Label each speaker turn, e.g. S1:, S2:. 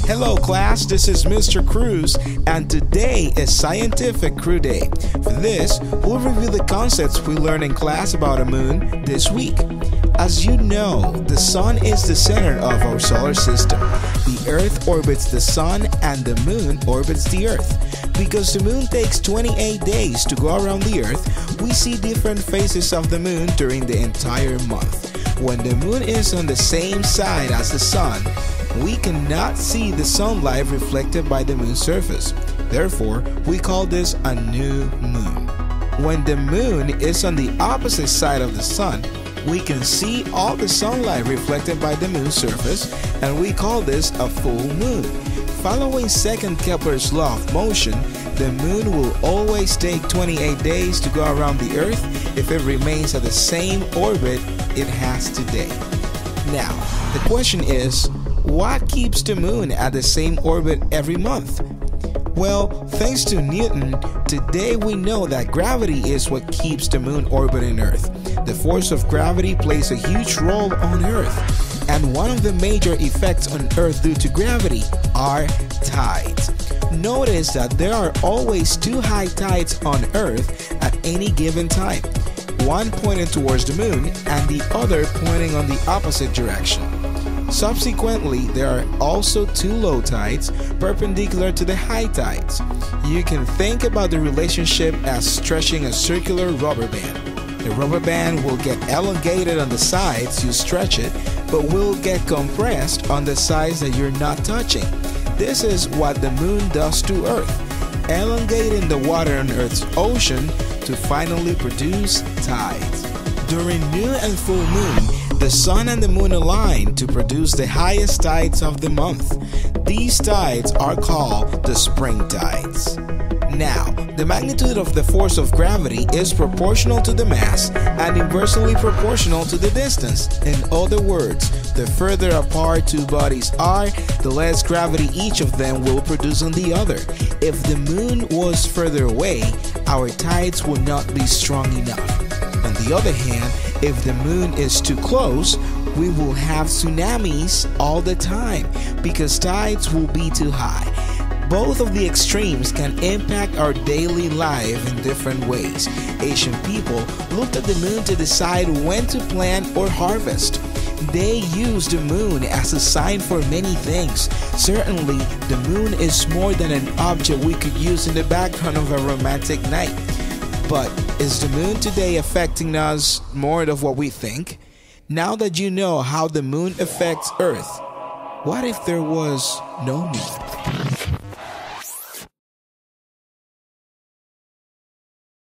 S1: Hello class, this is Mr. Cruz, and today is Scientific Crew Day. For this, we'll review the concepts we learned in class about a moon this week. As you know, the sun is the center of our solar system. The earth orbits the sun and the moon orbits the earth. Because the moon takes 28 days to go around the earth, we see different phases of the moon during the entire month. When the moon is on the same side as the sun, we cannot see the sunlight reflected by the moon's surface. Therefore, we call this a new moon. When the moon is on the opposite side of the sun, we can see all the sunlight reflected by the moon's surface, and we call this a full moon. Following second Kepler's law of motion, the moon will always take 28 days to go around the earth if it remains at the same orbit it has today. Now, the question is, what keeps the moon at the same orbit every month? Well, thanks to Newton, today we know that gravity is what keeps the moon orbiting Earth. The force of gravity plays a huge role on Earth, and one of the major effects on Earth due to gravity are tides. Notice that there are always two high tides on Earth at any given time, one pointing towards the moon and the other pointing on the opposite direction. Subsequently, there are also two low tides perpendicular to the high tides. You can think about the relationship as stretching a circular rubber band. The rubber band will get elongated on the sides you stretch it, but will get compressed on the sides that you're not touching. This is what the moon does to Earth, elongating the water on Earth's ocean to finally produce tides. During new and full moon, the sun and the moon align to produce the highest tides of the month. These tides are called the spring tides. Now, the magnitude of the force of gravity is proportional to the mass and inversely proportional to the distance. In other words, the further apart two bodies are, the less gravity each of them will produce on the other. If the moon was further away, our tides would not be strong enough. On the other hand, if the moon is too close, we will have tsunamis all the time because tides will be too high. Both of the extremes can impact our daily life in different ways. Ancient people looked at the moon to decide when to plant or harvest. They used the moon as a sign for many things. Certainly, the moon is more than an object we could use in the background of a romantic night. But is the moon today affecting us more than what we think? Now that you know how the moon affects Earth, what if there was no moon?